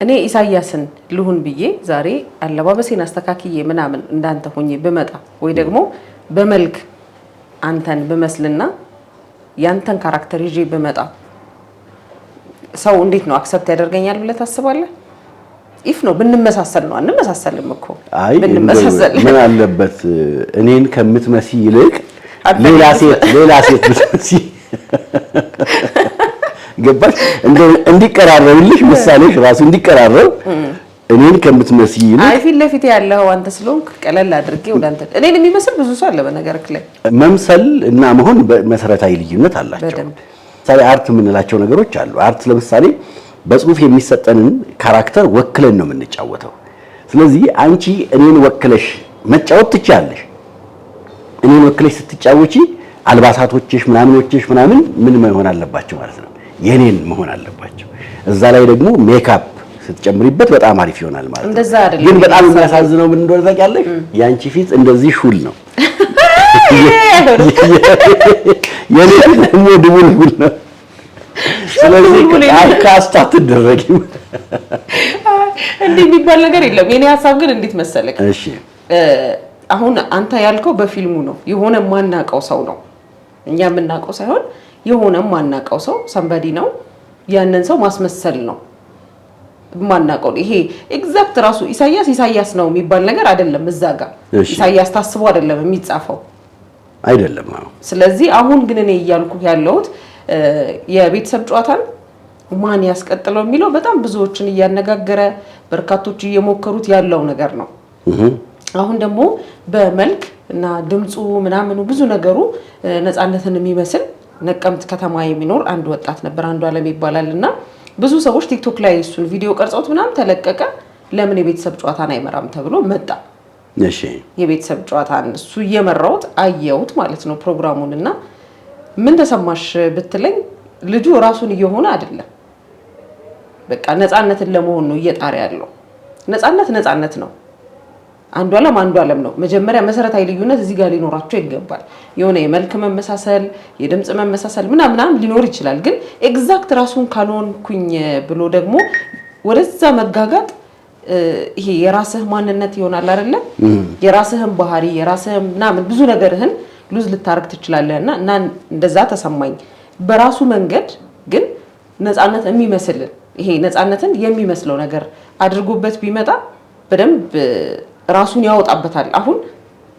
እኔ ኢሳያስን ልሁን ብዬ ዛሬ አለባበሴን አስተካክዬ ምናምን እንዳንተ ሆኜ በመጣ ወይ ደግሞ በመልክ አንተን በመስልና ያንተን ካራክተር ይዤ በመጣ ሰው እንዴት ነው አክሰፕት ያደርገኛል ብለህ ታስባለህ? ኢፍ ነው ብንመሳሰል ነው አንመሳሰልም እኮ ብንመሳሰል ምን አለበት እኔን ከምትመሲ ይልቅ ሌላ ሴት ብትመሲ ገባሽ እንዲቀራረብልሽ ምሳሌሽ ራሱ እንዲቀራረብ እኔን ከምትመሲ ይልቅ አይ ፊት ለፊት ያለው አንተ ስለሆንክ ቀለል አድርጌ ወዳንተ እኔን የሚመስል ብዙ ሰው አለ በነገርክ ላይ መምሰል እና መሆን መሰረታዊ ልዩነት አላቸው። ለምሳሌ አርት የምንላቸው ነገሮች አሉ። አርት ለምሳሌ በጽሁፍ የሚሰጠንን ካራክተር ወክለን ነው የምንጫወተው። ስለዚህ አንቺ እኔን ወክለሽ መጫወት ትችያለሽ። እኔን ወክለሽ ስትጫወቺ አልባሳቶችሽ ምናምኖችሽ ምናምን ምን መሆን አለባቸው ማለት ነው የኔን መሆን አለባቸው። እዛ ላይ ደግሞ ሜካፕ ስትጨምሪበት በጣም አሪፍ ይሆናል ማለት ነው። እንደዛ አይደለም ግን በጣም የሚያሳዝነው ምን እንደሆነ ታውቂያለሽ? ያንቺ ፊት እንደዚህ ሹል ነው የኔ ደግሞ ድቡልቡል ነው። ስለዚህ ካስታ ትደረጊም እንዴ የሚባል ነገር የለም። የኔ ሐሳብ ግን እንዴት መሰለክ? እሺ አሁን አንተ ያልከው በፊልሙ ነው የሆነ ማናቀው ሰው ነው እኛ የምናቀው ሳይሆን የሆነ ማናቀው ሰው ሰንበዲ ነው ያንን ሰው ማስመሰል ነው ማናቀው። ይሄ ኤግዛክት ራሱ ኢሳያስ ነው የሚባል ነገር አይደለም። እዛ ጋር ኢሳያስ ታስቦ አይደለም የሚጻፈው አይደለም። ስለዚህ አሁን ግን እኔ እያልኩ ያለሁት የቤተሰብ ጨዋታን ማን ያስቀጥለው የሚለው በጣም ብዙዎችን እያነጋገረ በርካቶች እየሞከሩት ያለው ነገር ነው። አሁን ደግሞ በመልክ እና ድምጹ ምናምኑ ብዙ ነገሩ ነፃነትን የሚመስል ነቀምት ከተማ የሚኖር አንድ ወጣት ነበር አንዱዓለም ይባላልና ብዙ ሰዎች ቲክቶክ ላይ እሱን ቪዲዮ ቀርጸውት ምናምን ተለቀቀ። ለምን የቤተሰብ ጨዋታን አይመራም ተብሎ መጣ። እሺ የቤተሰብ ጨዋታን እሱ እየመራውት አየውት ማለት ነው ፕሮግራሙንና ምን ተሰማሽ ብትለኝ ልጁ ራሱን እየሆነ አይደለም። በቃ ነፃነትን ለመሆን ነው እየጣረ ያለው። ነፃነት ነው። አንዱዓለም ነው። መጀመሪያ መሰረታዊ ልዩነት እዚህ ጋር ሊኖራቸው ይገባል። የሆነ የመልክ መመሳሰል፣ የድምጽ መመሳሰል ምናምን ሊኖር ይችላል። ግን ኤግዛክት ራሱን ካልሆንኩኝ ብሎ ደግሞ ወደዛ መጋጋጥ ይሄ የራስህ ማንነት ይሆናል አይደለ? የራስህን ባህሪ የራስህን ምናምን ብዙ ነገርህን ሉዝ ልታረግ ትችላለህና እና እንደዛ ተሰማኝ። በራሱ መንገድ ግን ነፃነት የሚመስል ይሄ ነፃነትን የሚመስለው ነገር አድርጎበት ቢመጣ በደንብ ራሱን ያወጣበታል። አሁን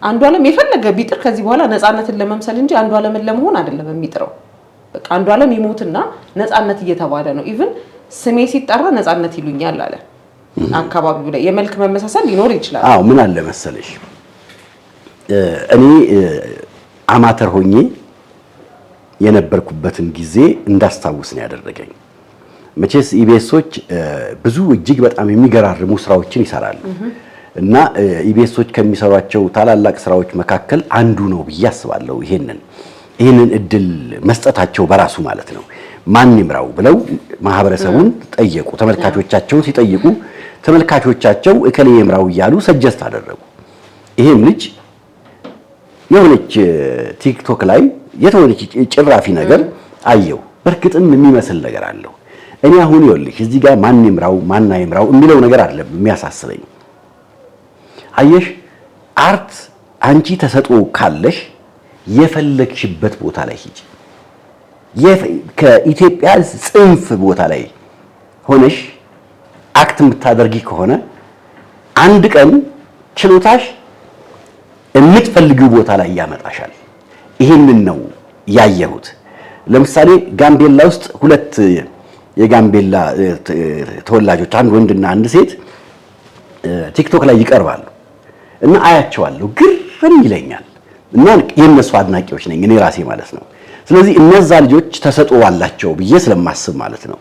አንዱዓለም የፈለገ ቢጥር ከዚህ በኋላ ነፃነትን ለመምሰል እንጂ አንዱዓለምን ለመሆን አይደለም የሚጥረው። በቃ አንዱዓለም ይሞትና ነፃነት እየተባለ ነው። ኢቭን ስሜ ሲጠራ ነፃነት ይሉኛል አለ። አካባቢው ላይ የመልክ መመሳሰል ሊኖር ይችላል። አዎ ምን አለ መሰለሽ እኔ አማተር ሆኜ የነበርኩበትን ጊዜ እንዳስታውስ ነው ያደረገኝ። መቼስ ኢቢኤሶች ብዙ እጅግ በጣም የሚገራርሙ ስራዎችን ይሰራሉ እና ኢቢኤሶች ከሚሰሯቸው ታላላቅ ስራዎች መካከል አንዱ ነው ብዬ አስባለሁ። ይሄንን እድል መስጠታቸው በራሱ ማለት ነው። ማን ይምራው ብለው ማህበረሰቡን ጠየቁ። ተመልካቾቻቸውን ሲጠይቁ ተመልካቾቻቸው እከሌ ይምራው እያሉ ሰጀስት አደረጉ። ይሄም ልጅ የሆነች ቲክቶክ ላይ የተወለች ጭራፊ ነገር አየው። በርግጥም የሚመስል ነገር አለው። እኔ አሁን ይኸውልሽ እዚህ ጋር ማን ይምራው ማን አይምራው የሚለው ነገር አይደለም የሚያሳስበኝ። አየሽ አርት አንቺ ተሰጥኦ ካለሽ የፈለግሽበት ቦታ ላይ ሂጂ። ከኢትዮጵያ ጽንፍ ቦታ ላይ ሆነሽ አክት የምታደርጊ ከሆነ አንድ ቀን ችሎታሽ የምትፈልጊው ቦታ ላይ ያመጣሻል። ይሄንን ነው ያየሁት። ለምሳሌ ጋምቤላ ውስጥ ሁለት የጋምቤላ ተወላጆች አንድ ወንድና አንድ ሴት ቲክቶክ ላይ ይቀርባሉ እና አያቸዋለሁ፣ ግርም ይለኛል እና የነሱ አድናቂዎች ነኝ እኔ ራሴ ማለት ነው። ስለዚህ እነዛ ልጆች ተሰጥኦ አላቸው ብዬ ስለማስብ ማለት ነው።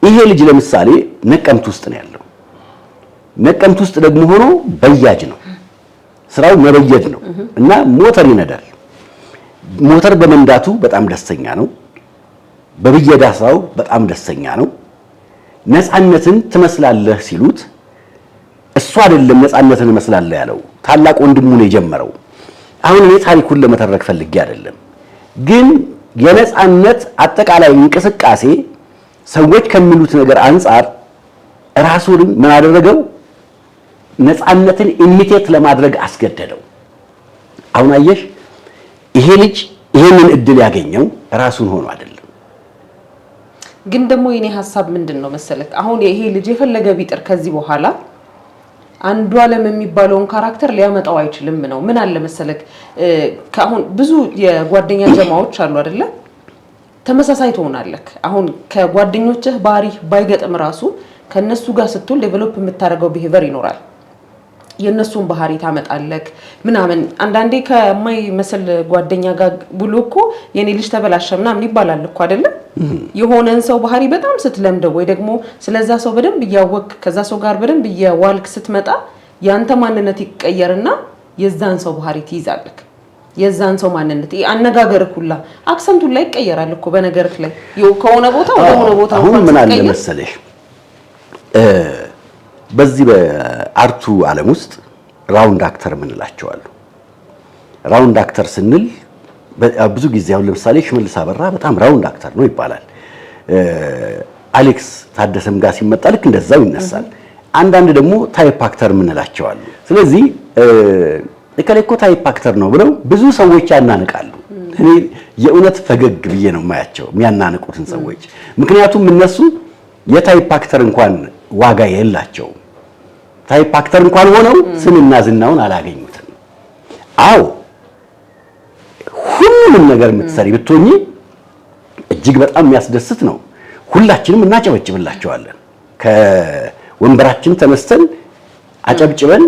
ይሄ ልጅ ለምሳሌ ነቀምት ውስጥ ነው ያለው። ነቀምት ውስጥ ደግሞ ሆኖ በያጅ ነው ስራው፣ መበየድ ነው እና ሞተር ይነዳል። ሞተር በመንዳቱ በጣም ደስተኛ ነው። በብየዳ ስራው በጣም ደስተኛ ነው። ነፃነትን ትመስላለህ ሲሉት እሱ አይደለም ነፃነትን እመስላለሁ ያለው ታላቅ ወንድሙ ነው የጀመረው። አሁን እኔ ታሪኩን ለመተረክ ፈልጌ አይደለም፣ ግን የነፃነት አጠቃላይ እንቅስቃሴ ሰዎች ከሚሉት ነገር አንፃር ራሱን ምን አደረገው? ነፃነትን ኢሚቴት ለማድረግ አስገደደው። አሁን አየሽ ይሄ ልጅ ይሄንን እድል ያገኘው ራሱን ሆኖ አይደለም። ግን ደግሞ የኔ ሐሳብ ምንድነው መሰለክ አሁን ይሄ ልጅ የፈለገ ቢጥር ከዚህ በኋላ አንዱ ዓለም የሚባለውን ካራክተር ሊያመጣው አይችልም ነው። ምን አለ መሰለክ ከአሁን ብዙ የጓደኛ ጀማዎች አሉ አይደለ? ተመሳሳይ ትሆናለህ። አሁን ከጓደኞችህ ባህሪ ባይገጥም ራሱ ከነሱ ጋር ስትል ዴቨሎፕ የምታደርገው ቢሄቨር ይኖራል። የነሱን ባህሪ ታመጣለህ ምናምን። አንዳንዴ ከማይመስል ጓደኛ ጋር ብሎ እኮ የኔ ልጅ ተበላሸ ምናምን ይባላል እኮ አይደለ? የሆነን ሰው ባህሪ በጣም ስትለምደው ወይ ደግሞ ስለዛ ሰው በደንብ እያወቅ ከዛ ሰው ጋር በደንብ እየዋልክ ስትመጣ ያንተ ማንነት ይቀየርና የዛን ሰው ባህሪ ትይዛለህ። የዛን ሰው ማንነት አነጋገርህ ሁላ አክሰንቱ ላይ ይቀየራል እኮ በነገርህ ላይ ከሆነ ቦታ ወደ ሆነ ቦታ አሁን ምን አለ መሰለሽ በዚህ በአርቱ ዓለም ውስጥ ራውንድ አክተር ምንላቸው አሉ። ራውንድ አክተር ስንል ብዙ ጊዜ አሁን ለምሳሌ ሽመልስ አበራ በጣም ራውንድ አክተር ነው ይባላል። አሌክስ ታደሰም ጋር ሲመጣ ልክ እንደዛው ይነሳል። አንዳንድ ደግሞ ታይፕ አክተር ምንላቸው አሉ። ስለዚህ እከሌ እኮ ታይፕ አክተር ነው ብለው ብዙ ሰዎች ያናንቃሉ። እኔ የእውነት ፈገግ ብዬ ነው የማያቸው የሚያናንቁትን ሰዎች። ምክንያቱም እነሱ የታይፕ አክተር እንኳን ዋጋ የላቸውም። ታይፕ አክተር እንኳን ሆነው ስምና ዝናውን አላገኙትም። አዎ ሁሉንም ነገር የምትሰሪ ብትሆኚ እጅግ በጣም የሚያስደስት ነው። ሁላችንም እናጨበጭብላቸዋለን። ከወንበራችን ተነስተን አጨብጭበን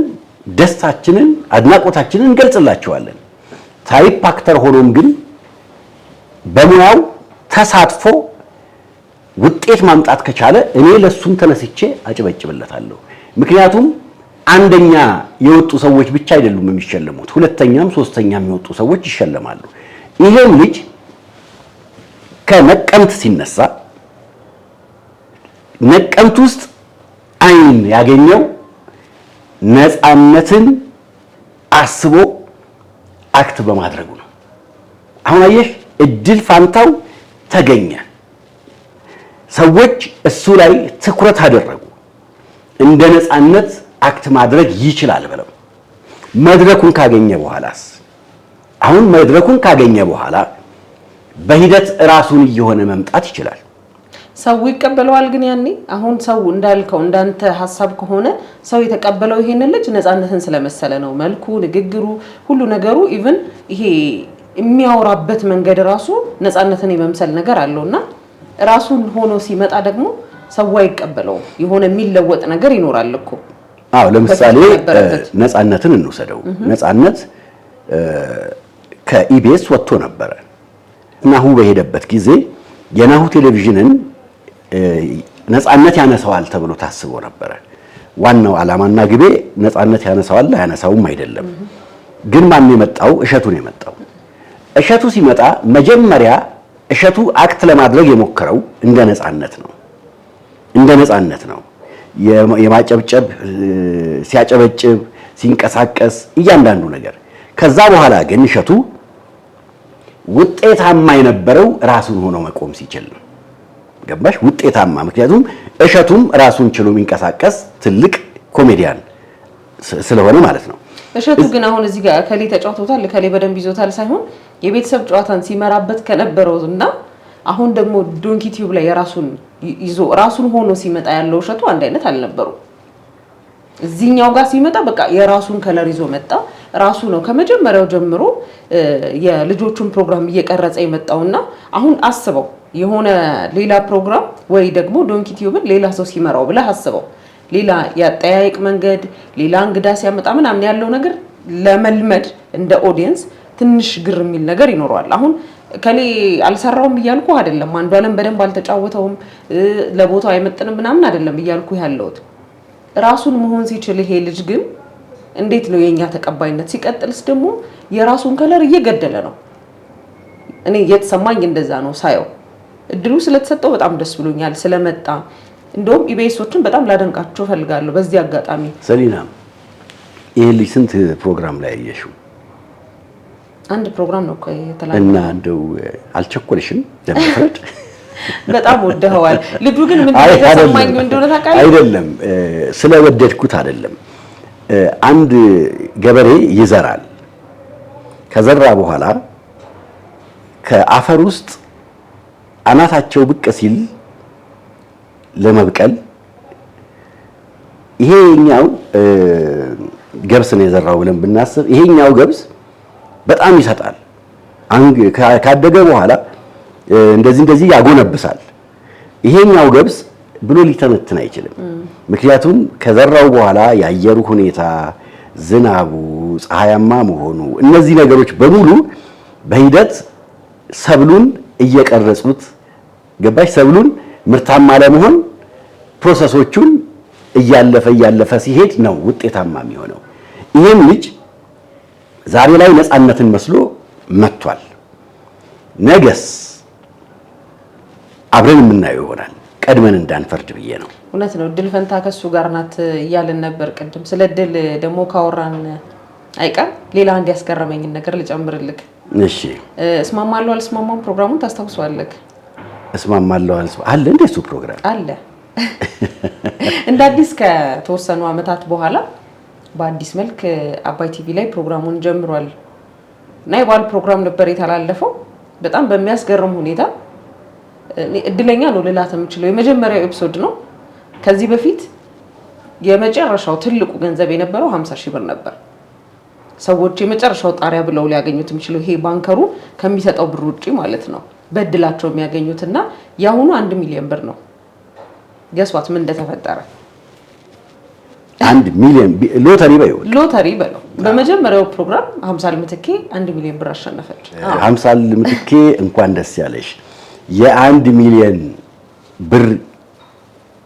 ደስታችንን አድናቆታችንን እንገልጽላቸዋለን። ታይፕ አክተር ሆኖም ግን በሙያው ተሳትፎ ውጤት ማምጣት ከቻለ እኔ ለሱም ተነስቼ አጨበጭብለታለሁ። ምክንያቱም አንደኛ የወጡ ሰዎች ብቻ አይደሉም የሚሸለሙት፣ ሁለተኛም ሶስተኛም የወጡ ሰዎች ይሸለማሉ። ይሄም ልጅ ከነቀምት ሲነሳ ነቀምት ውስጥ አይን ያገኘው ነፃነትን አስቦ አክት በማድረጉ ነው። አሁን አየሽ እድል ፋንታው ተገኘ። ሰዎች እሱ ላይ ትኩረት አደረጉ። እንደ ነፃነት አክት ማድረግ ይችላል ብለው መድረኩን ካገኘ በኋላስ አሁን መድረኩን ካገኘ በኋላ በሂደት ራሱን እየሆነ መምጣት ይችላል። ሰው ይቀበለዋል። ግን ያኔ አሁን ሰው እንዳልከው እንዳንተ ሐሳብ ከሆነ ሰው የተቀበለው ይሄንን ልጅ ነፃነትን ስለመሰለ ነው። መልኩ፣ ንግግሩ፣ ሁሉ ነገሩ ኢቭን ይሄ የሚያወራበት መንገድ ራሱ ነፃነትን የመምሰል ነገር አለውና ራሱን ሆኖ ሲመጣ ደግሞ ሰው አይቀበለው። የሆነ የሚለወጥ ነገር ይኖራል እኮ። አዎ ለምሳሌ ነፃነትን እንውሰደው። ነፃነት ከኢቢኤስ ወጥቶ ነበረ። ናሁ በሄደበት ጊዜ የናሁ ቴሌቪዥንን ነፃነት ያነሳዋል ተብሎ ታስቦ ነበረ። ዋናው ዓላማና ግቤ ነፃነት ያነሳዋል አያነሳውም አይደለም። ግን ማን የመጣው? እሸቱ ነው የመጣው። እሸቱ ሲመጣ መጀመሪያ እሸቱ አክት ለማድረግ የሞከረው እንደ ነፃነት ነው። የማጨብጨብ ሲያጨበጭብ ሲንቀሳቀስ እያንዳንዱ ነገር። ከዛ በኋላ ግን እሸቱ ውጤታማ የነበረው ራሱን ሆኖ መቆም ሲችል ነው። ገባሽ? ውጤታማ ምክንያቱም እሸቱም ራሱን ችሎ የሚንቀሳቀስ ትልቅ ኮሜዲያን ስለሆነ ማለት ነው። እሸቱ ግን አሁን እዚህ ጋር ከሌ ተጫውቶታል ከሌ በደንብ ይዞታል ሳይሆን የቤተሰብ ጨዋታን ሲመራበት ከነበረውና አሁን ደግሞ ዶንኪ ቲዩብ ላይ የራሱን ይዞ ራሱን ሆኖ ሲመጣ ያለው እሸቱ አንድ አይነት አልነበሩ። እዚህኛው ጋር ሲመጣ በቃ የራሱን ከለር ይዞ መጣ። ራሱ ነው ከመጀመሪያው ጀምሮ የልጆቹን ፕሮግራም እየቀረጸ የመጣውና አሁን አስበው የሆነ ሌላ ፕሮግራም ወይ ደግሞ ዶንኪ ቲዩብን ሌላ ሰው ሲመራው ብለህ አስበው። ሌላ ያጠያየቅ መንገድ ሌላ እንግዳ ሲያመጣ ምናምን ያለው ነገር ለመልመድ እንደ ኦዲየንስ ትንሽ ግር የሚል ነገር ይኖረዋል። አሁን ከኔ አልሰራውም እያልኩ አይደለም። አንዱ ዓለም በደንብ አልተጫወተውም ለቦታው አይመጥንም ምናምን አይደለም እያልኩ ያለሁት። ራሱን መሆን ሲችል ይሄ ልጅ ግን እንዴት ነው የኛ ተቀባይነት? ሲቀጥልስ ደግሞ የራሱን ከለር እየገደለ ነው። እኔ የተሰማኝ እንደዛ ነው ሳየው። እድሉ ስለተሰጠው በጣም ደስ ብሎኛል ስለመጣ። እንደውም ኢቢኤሶችን በጣም ላደንቃቸው ፈልጋለሁ በዚህ አጋጣሚ። ሰሊና ይሄ ልጅ ስንት ፕሮግራም ላይ አየሽው? አንድ ፕሮግራም ነው እኮ የተላከው። እና እንደው አልቸኮልሽም ለመፍረድ? በጣም ወደኸዋል። ልጁ ግን ምን እንደተሰማኝ እንደሆነ ታውቃለህ? አይደለም ስለወደድኩት አይደለም። አንድ ገበሬ ይዘራል። ከዘራ በኋላ ከአፈር ውስጥ አናታቸው ብቅ ሲል ለመብቀል ይሄኛው ገብስ ነው የዘራው ብለን ብናስብ ይሄኛው ገብስ በጣም ይሰጣል። ካደገ በኋላ እንደዚህ ያጎነብሳል። ይሄኛው ገብስ ብሎ ሊተነትን አይችልም። ምክንያቱም ከዘራው በኋላ የአየሩ ሁኔታ፣ ዝናቡ፣ ፀሐያማ መሆኑ እነዚህ ነገሮች በሙሉ በሂደት ሰብሉን እየቀረጹት ገባሽ? ሰብሉን ምርታማ ለመሆን ፕሮሰሶቹን እያለፈ ሲሄድ ነው ውጤታማ የሚሆነው። ይሄም ልጅ ዛሬ ላይ ነፃነትን መስሎ መጥቷል። ነገስ አብረን የምናየው ይሆናል። ቀድመን እንዳንፈርድ ብዬ ነው። እውነት ነው። እድል ፈንታ ከሱ ጋር ናት እያልን ነበር ቅድም። ስለ እድል ደግሞ ካወራን አይቀር ሌላ አንድ ያስገረመኝን ነገር ልጨምርልህ። እሺ። እስማማለሁ አልስማማም ፕሮግራሙን ታስታውሰዋለህ? እስማማለሁ አለ እንደ እሱ ፕሮግራም አለ። እንደ አዲስ ከተወሰኑ አመታት በኋላ በአዲስ መልክ አባይ ቲቪ ላይ ፕሮግራሙን ጀምሯል እና የባል ፕሮግራም ነበር የተላለፈው። በጣም በሚያስገርም ሁኔታ እድለኛ ነው ልላት የምችለው የመጀመሪያው ኤፒሶድ ነው። ከዚህ በፊት የመጨረሻው ትልቁ ገንዘብ የነበረው 50 ሺህ ብር ነበር። ሰዎች የመጨረሻው ጣሪያ ብለው ሊያገኙት የሚችለው ይሄ ባንከሩ ከሚሰጠው ብር ውጪ ማለት ነው በእድላቸው የሚያገኙትና ያሁኑ 1 ሚሊዮን ብር ነው። ገስዋት ምን እንደተፈጠረ 1 ሚሊዮን ሎተሪ በለው። በመጀመሪያው ፕሮግራም 50 ምትኬ 1 ሚሊዮን ብር አሸነፈች። 50 ምትኬ እንኳን ደስ ያለሽ። የ1 ሚሊዮን ብር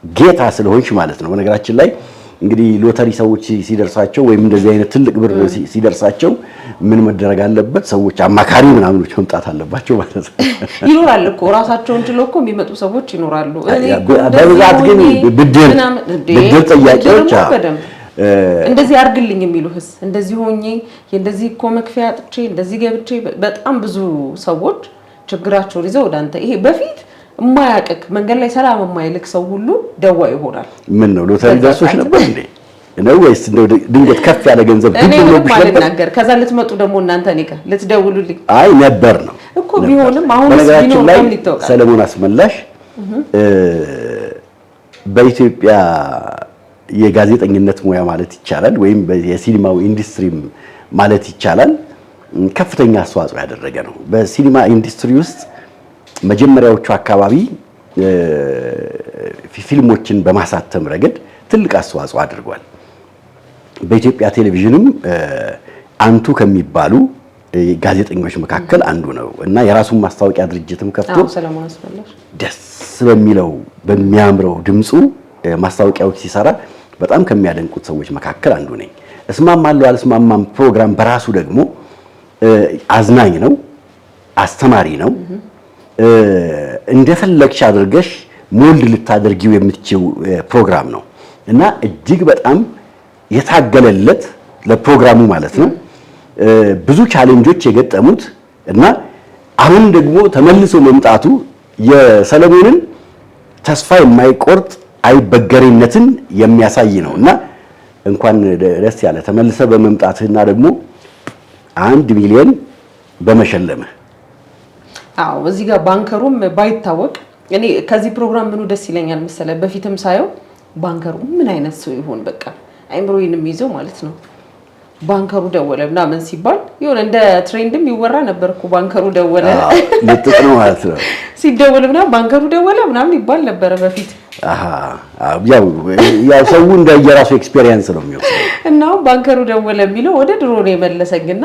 ጌታ ስለሆንሽ ማለት ነው። በነገራችን ላይ እንግዲህ ሎተሪ ሰዎች ሲደርሳቸው ወይም እንደዚህ አይነት ትልቅ ብር ሲደርሳቸው ምን መደረግ አለበት? ሰዎች አማካሪ ምናምኖች መምጣት አለባቸው ማለት ነው። ይኖራል እኮ ራሳቸውን ችሎ እኮ የሚመጡ ሰዎች ይኖራሉ። በብዛት ግን ብድር ጠያቂዎች እንደዚህ አድርግልኝ የሚሉህስ እንደዚህ ሆኜ እንደዚህ እኮ መክፈያ አጥቼ እንደዚህ ገብቼ በጣም ብዙ ሰዎች ችግራቸውን ይዘው ወደ አንተ ይሄ በፊት የማያውቅ መንገድ ላይ ሰላም የማይልክ ሰው ሁሉ ደዋይ ይሆናል። ምን ነው ሎተሪ ደርሶሽ ነበር እንዴ? ነው ወይስ እንደው ድንገት ከፍ ያለ ገንዘብ ብትኖርብሽ ነበር? ከዛ ልትመጡ ደግሞ እናንተ እኔ ጋር ልትደውሉልኝ አይ ነበር ነው እኮ ቢሆንም አሁን ቢኖር ነው ሊተወቃ ሰለሞን አስመላሽ በኢትዮጵያ የጋዜጠኝነት ሙያ ማለት ይቻላል ወይም የሲኒማው ኢንዱስትሪም ማለት ይቻላል ከፍተኛ አስተዋጽኦ ያደረገ ነው። በሲኒማ ኢንዱስትሪ ውስጥ መጀመሪያዎቹ አካባቢ ፊልሞችን በማሳተም ረገድ ትልቅ አስተዋጽኦ አድርጓል። በኢትዮጵያ ቴሌቪዥንም አንቱ ከሚባሉ ጋዜጠኞች መካከል አንዱ ነው እና የራሱን ማስታወቂያ ድርጅትም ከፍቶ ሰለሞን አስፈላሽ ደስ በሚለው በሚያምረው ድምፁ ማስታወቂያዎች ሲሰራ በጣም ከሚያደንቁት ሰዎች መካከል አንዱ ነኝ። እስማማለሁ አልስማማም ፕሮግራም በራሱ ደግሞ አዝናኝ ነው፣ አስተማሪ ነው። እንደፈለግሽ አድርገሽ ሞልድ ልታደርጊው የምትችው ፕሮግራም ነው እና እጅግ በጣም የታገለለት ለፕሮግራሙ ማለት ነው ብዙ ቻሌንጆች የገጠሙት እና አሁን ደግሞ ተመልሶ መምጣቱ የሰለሞንን ተስፋ የማይቆርጥ አይበገሬነትን የሚያሳይ ነውና እንኳን ደስ ያለ ተመልሰ በመምጣትና ደግሞ 1 ሚሊዮን በመሸለምህ። አዎ እዚህ ጋር ባንከሩም ባይታወቅ እኔ ከዚህ ፕሮግራም ምኑ ደስ ይለኛል መሰለ በፊትም ሳየው ባንከሩ ምን አይነት ሰው ይሆን በቃ አይምሮዬንም ይዘው ማለት ነው። ባንከሩ ደወለ ምናምን ሲባል ይሁን እንደ ትሬንድም ይወራ ነበርኩ። ባንከሩ ደወለ ልጥጥ ነው ማለት ነው። ሲደወል ምናምን ባንከሩ ደወለ ምናምን ይባል ነበር በፊት። ያው ሰው እንደየራሱ ኤክስፒሪየንስ ነው የሚወስደው እና ባንከሩ ደወለ የሚለው ወደ ድሮ ነው የመለሰኝና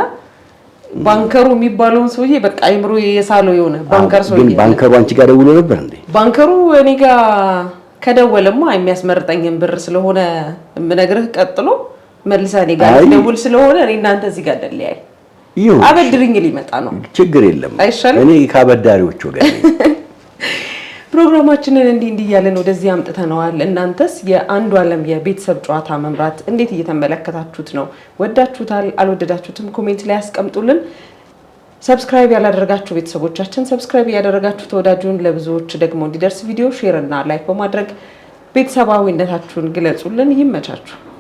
ባንከሩ የሚባለውን ሰውዬ በቃ አይምሮ የሳለው የሆነ ባንከር ሰውዬ። ግን ባንከሩ አንቺ ጋር ደውሎ ነበር እንዴ? ባንከሩ እኔ ጋር ከደወለማ የሚያስመርጠኝን ብር ስለሆነ የምነግርህ ቀጥሎ መልሳ እኔ ጋር ደውል ስለሆነ እኔ እናንተ እዚህ ጋር ደልያይ አበድርኝ ሊመጣ ነው። ችግር የለም እኔ ካበዳሪዎች ወገን ነኝ። ፕሮግራማችንን እንዲህ እያለን ወደዚህ አምጥተነዋል። እናንተስ የአንዱ ዓለም የቤተሰብ ጨዋታ መምራት እንዴት እየተመለከታችሁት ነው? ወዳችሁታል? አልወደዳችሁትም? ኮሜንት ላይ ያስቀምጡልን። ሰብስክራይብ ያላደረጋችሁ ቤተሰቦቻችን ሰብስክራይብ ያደረጋችሁ ተወዳጁን ለብዙዎች ደግሞ እንዲደርስ ቪዲዮ ሼር እና ላይክ በማድረግ ቤተሰባዊነታችሁን ግለጹልን። ይመቻችሁ።